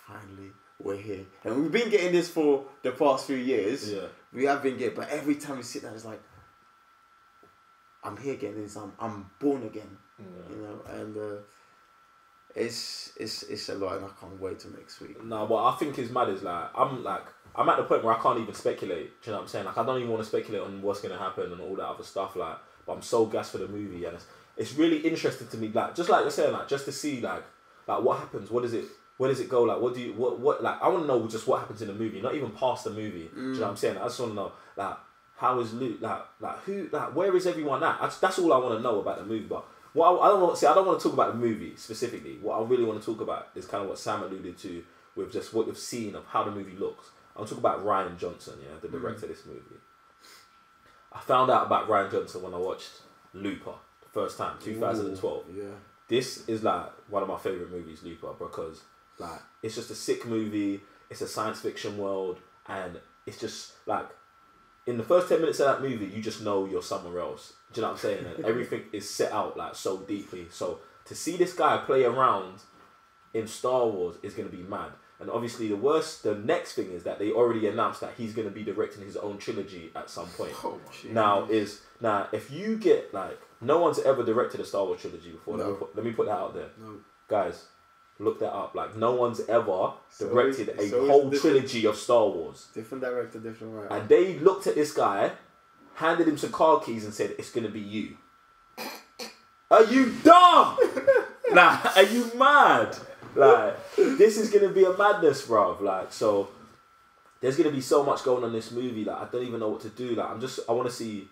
finally, we're here. And we've been getting this for the past few years. Yeah. We have been getting, but every time we sit down, it's like, I'm here again. I'm born again. And it's a lot, and I can't wait till next week. No, what I think is mad is I'm at the point where I can't even speculate. Do you know what I'm saying? Like I don't even want to speculate on what's gonna happen and all that other stuff. But I'm so gassed for the movie, and it's really interesting to me. Just like you're saying, just to see what happens. What is it? Where does it go? What I want to know just what happens in the movie, not even past the movie. Do you know what I'm saying? I just want to know how is Luke, who, where is everyone at? That's all I want to know about the movie. But I don't want to talk about the movie specifically. What I really want to talk about is kind of what Sam alluded to with just what you've seen of how the movie looks. I want to talk about Rian Johnson, the director of this movie. I found out about Rian Johnson when I watched Looper the first time, 2012. Yeah. This is one of my favourite movies, Looper, because it's just a sick movie. It's a science fiction world, and it's just in the first 10 minutes of that movie, you just know you're somewhere else. Do you know what I'm saying? And everything is set out so deeply. So to see this guy play around in Star Wars is going to be mad. And obviously the next thing is that they already announced that he's going to be directing his own trilogy at some point. Oh, now if you get no one's ever directed a Star Wars trilogy before. No. Let me put that out there. No. Guys, look that up. No one's ever directed a whole trilogy of Star Wars. Different director, different writer. And they looked at this guy, handed him some car keys and said, it's going to be you. Are you dumb? Are you mad? This is going to be a madness, bruv. So there's going to be so much going on in this movie. I don't even know what to do. I want to see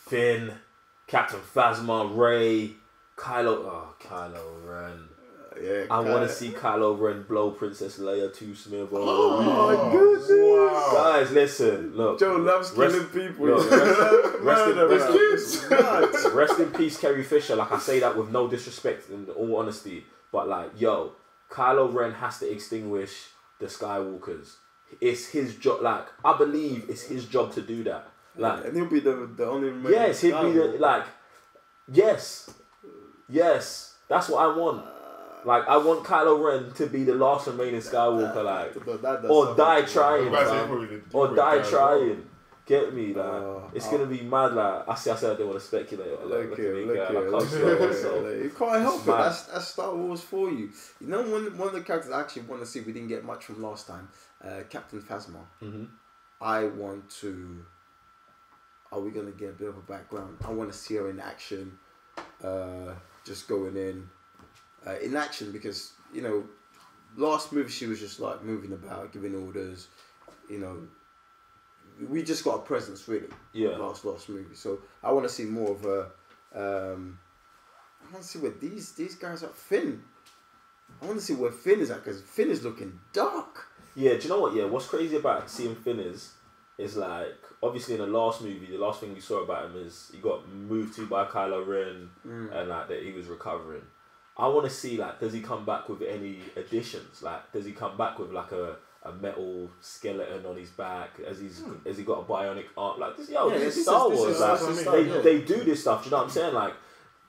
Finn, Captain Phasma, Rey, Kylo Ren. Yeah, I want to see Kylo Ren blow Princess Leia too, Smith. Oh my goodness! Wow. Guys, listen, look. Joe loves killing people. Rest in peace, Carrie Fisher. I say that with no disrespect, in all honesty. But Kylo Ren has to extinguish the Skywalkers. It's his job. I believe it's his job to do that. And he'll be the only remaining. Yes, he'll be the Yes, that's what I want. I want Kylo Ren to be the last remaining Skywalker, or die trying, or die trying. Get me, it's gonna be mad. I said I don't want to speculate. Look you can't help it. That's Star Wars for you. One of the characters I actually want to see, we didn't get much from last time, Captain Phasma. Mm-hmm. I want to. Are we gonna get a bit of a background? I want to see her in action, just going in action, because last movie she was just moving about, giving orders. We just got a presence really. Yeah. Last movie, so I want to see more of her. I want to see where these guys are. Finn. I want to see where Finn is at, because Finn is looking dark. Yeah. Do you know what? Yeah. What's crazy about seeing Finn is obviously in the last movie, the last thing you saw about him is he got moved to by Kylo Ren, and that he was recovering. I want to see does he come back with any additions? Does he come back with a metal skeleton on his back? Has he got a bionic arm? This is Star Wars. They do this stuff. Do you know what I'm saying?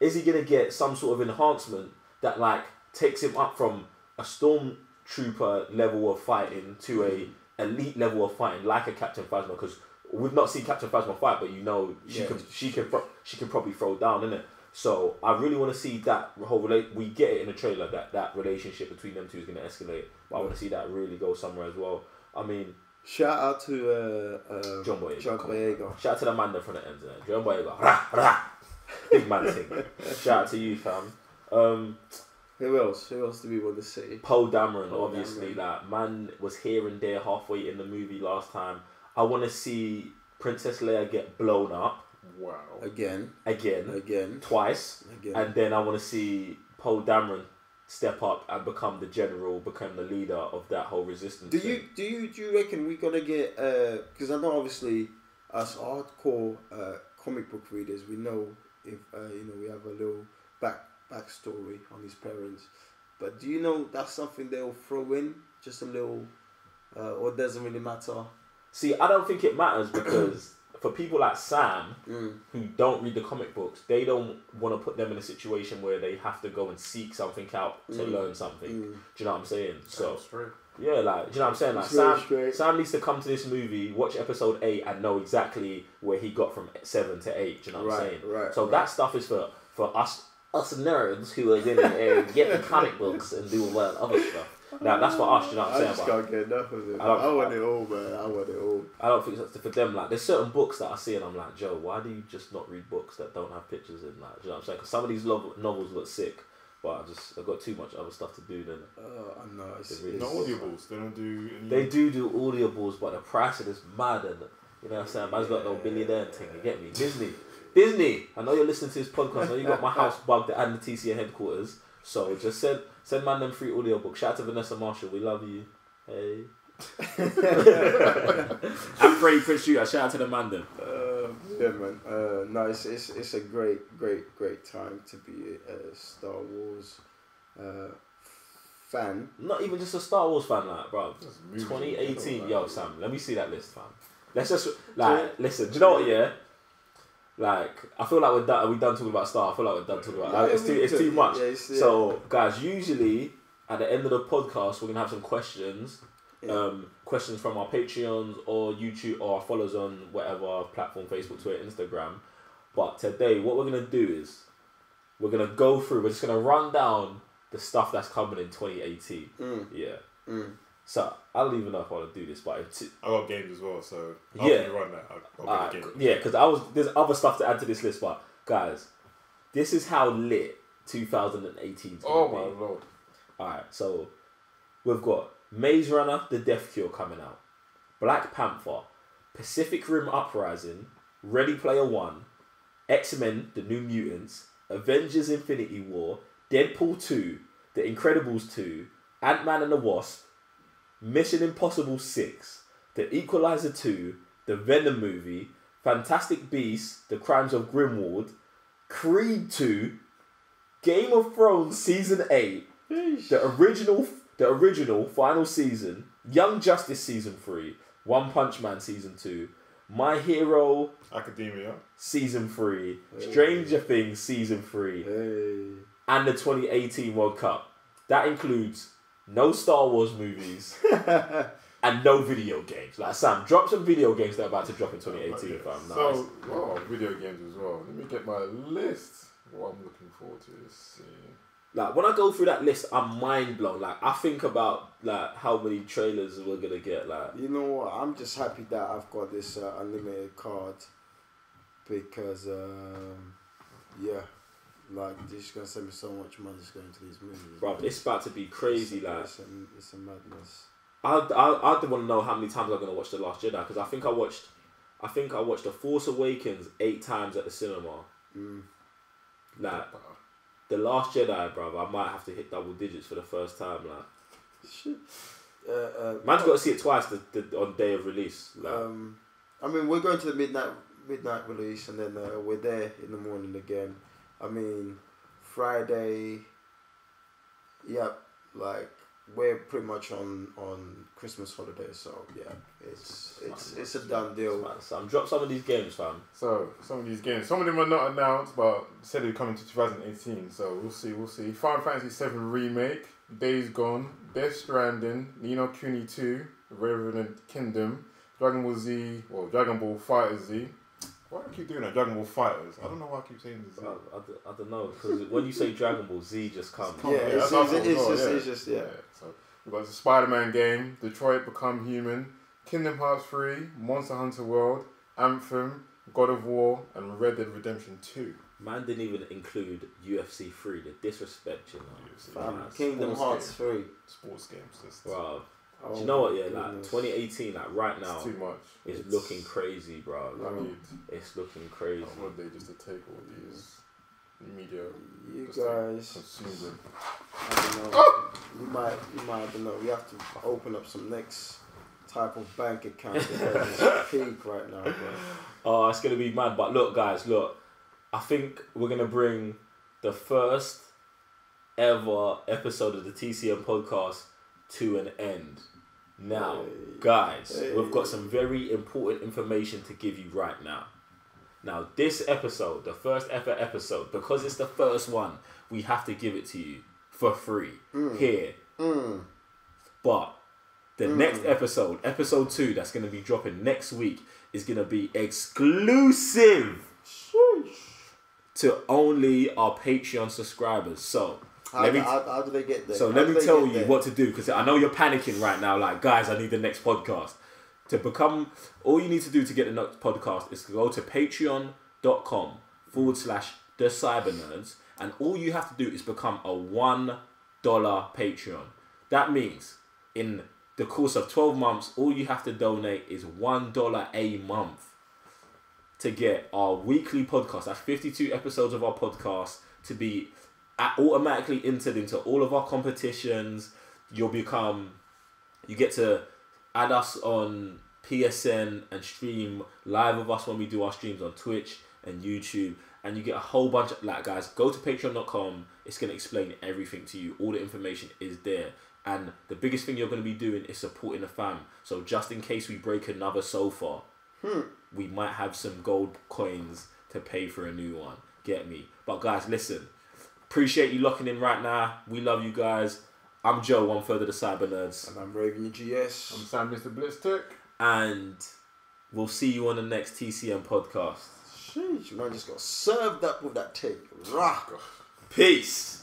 Is he gonna get some sort of enhancement that takes him up from a stormtrooper level of fighting to elite level of fighting, like a Captain Phasma, because we've not seen Captain Phasma fight, but you know she can probably throw down, innit? So I really want to see that whole we get it in the trailer that relationship between them two is going to escalate, but I want to see that really go somewhere as well. I mean, shout out to John Boyega. John Boyega. Shout out to the man there from the ends, innit? John Boyega. Rah, rah. Big man thing. Shout out to you, fam. Who else do we want to see? Poe Dameron, obviously. Like, man was here and there halfway in the movie last time. I want to see Princess Leia get blown up. Wow. Again. Twice. Again. And then I want to see Poe Dameron step up and become the general, become the leader of that whole resistance. Do you reckon we're gonna get? Because I know obviously us hardcore comic book readers, we know if we have a little backstory on his parents, but do you know that's something they'll throw in, just a little, or it doesn't really matter? See, I don't think it matters because for people like Sam who don't read the comic books, they don't want to put them in a situation where they have to go and seek something out to learn something. Do you know what I'm saying? So yeah, like, do you know what I'm saying? Like Sam needs to come to this movie, watch episode 8, and know exactly where he got from 7 to 8. Do you know what I'm saying? So that stuff is for us nerds who are gonna get the comic books and do all that other stuff. Now that's for us, you know what I'm saying? I just can't get enough of it. I want it all, man. I want it all. I don't think that's for them. Like, there's certain books that I see and I'm like, Joe, why do you just not read books that don't have pictures in? Like, do you know what I'm saying? Because some of these novels look sick, but I've got too much other stuff to do then. I know. It's no audibles. They don't do any... They do audibles, but the price of it is mad, and you know what I'm saying? Man's got no billionaire thing. You get me? Disney. I know you're listening to this podcast. I know you got my house bugged and the TCN headquarters. So just send man them free audiobooks. Shout out to Vanessa Marshall. We love you. Hey. I'm Freddie Prinze Jr. Shout out to the man them. Yeah, man. No, it's a great time to be a Star Wars fan. Not even just a Star Wars fan, like, bro. 2018. Yo, Sam, let me see that list, fam. Let's just listen. Do you know what? Yeah. Like, I feel like we're done talking about Star. I feel like we're done talking about it's too much. Yeah, so, guys, usually at the end of the podcast, we're gonna have some questions. Questions from our Patreons or YouTube or our followers on whatever platform, Facebook, Twitter, Instagram. But today, what we're gonna do is we're gonna go through. We're just gonna run down the stuff that's coming in 2018. Yeah. So I don't even know if I want to do this, but I got games as well, so I'll run that. I'll get the game. Yeah, because there's other stuff to add to this list, but guys, this is how lit 2018 is Oh be. my lord! Alright, so we've got Maze Runner: The Death Cure coming out, Black Panther, Pacific Rim Uprising, Ready Player One, X-Men: The New Mutants, Avengers: Infinity War, Deadpool 2, The Incredibles 2, Ant-Man and the Wasp, Mission Impossible 6, The Equalizer 2, The Venom movie, Fantastic Beasts, The Crimes of Grindelwald, Creed 2, Game of Thrones Season 8, the original final season, Young Justice Season 3, One Punch Man Season 2, My Hero Academia Season 3, Stranger Things Season 3, and the 2018 World Cup. That includes no Star Wars movies and no video games. Like, Sam, drop some video games that are about to drop in 2018, fam. Nice. So, video games as well. Let me get my list. What I'm looking forward to is seeing. Like, when I go through that list, I'm mind blown. Like, I think about like how many trailers we're gonna get. Like, you know what? I'm just happy that I've got this unlimited card because like, they're just gonna send me so much money just going to these movies. Bro, it's about to be crazy. It's a madness. I want to know how many times I'm gonna watch The Last Jedi, because I think I watched The Force Awakens 8 times at the cinema. Like, The Last Jedi, bro, I might have to hit double digits for the first time. Like, shit. Man's got to see it twice on day of release. Like, I mean, we're going to the midnight release, and then we're there in the morning again. I mean, Friday. Yep, like, we're pretty much on Christmas holiday, so yeah, it's a done deal. Sam, drop some of these games, fam. So some of these games, some of them are not announced, but said they're coming to 2018. So we'll see. Final Fantasy VII Remake, Days Gone, Death Stranding, Ni no Kuni 2, Revenant Kingdom, Dragon Ball Z, or Dragon Ball Fighter Z. Why do I keep doing that? Dragon Ball Fighters. I don't know why I keep saying this. I don't know, because when you say Dragon Ball, Z just comes. Yeah, it's just. So we've got the Spider-Man game, Detroit Become Human, Kingdom Hearts 3, Monster Hunter World, Anthem, God of War, and Red Dead Redemption 2. Man didn't even include UFC 3. The disrespect, you know. Kingdom Hearts 3. Sports games. Bro. Do you know what? Yeah, like 2018, like right now, it's too much. It's looking crazy, bro. It's looking crazy. One day just to take all these media. You guys, consume them. I don't know. You might. I don't know. We have to open up some next type of bank account because it's peak right now, bro. Oh, it's gonna be mad. But look, guys, I think we're gonna bring the first ever episode of the TCN podcast to an end. Now, guys, we've got some very important information to give you right now. Now, this episode, the first ever episode, because it's the first one, we have to give it to you for free here. But the next episode, episode 2, that's going to be dropping next week, is going to be exclusive to only our Patreon subscribers. So, how do they get there? So let me tell you what to do, because I know you're panicking right now. Like, guys, I need the next podcast. To become, all you need to do to get the next podcast is to go to patreon.com/thecybernerds, and all you have to do is become a $1 Patreon. That means in the course of 12 months, all you have to donate is $1 a month to get our weekly podcast. That's 52 episodes of our podcast to be automatically entered into all of our competitions. You get to add us on PSN and stream live with us when we do our streams on Twitch and YouTube, and you get a whole bunch of, like, guys, go to patreon.com. It's going to explain everything to you. All the information is there, and the biggest thing you're going to be doing is supporting the fam. So just in case we break another sofa, we might have some gold coins to pay for a new one. Get me? But guys, listen, appreciate you locking in right now. We love you guys. I'm Joe, 1/3 of the Cyber Nerds. And I'm Raven GS. I'm Sam, Mr. Blitztech. And we'll see you on the next TCN podcast. Sheesh, man just got served up with that take. Rah. Peace.